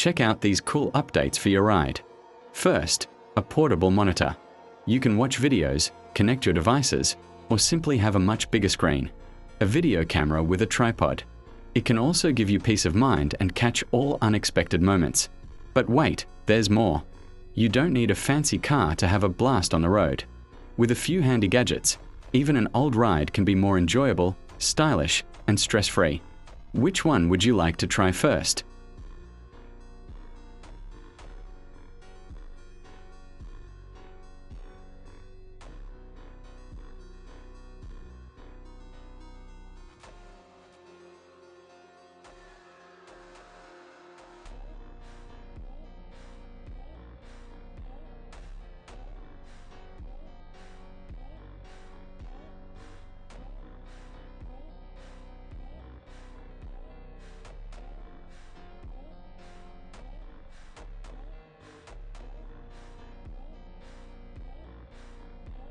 Check out these cool updates for your ride. First, a portable monitor. You can watch videos, connect your devices, or simply have a much bigger screen. A video camera with a tripod. It can also give you peace of mind and catch all unexpected moments. But wait, there's more. You don't need a fancy car to have a blast on the road. With a few handy gadgets, even an old ride can be more enjoyable, stylish, and stress-free. Which one would you like to try first?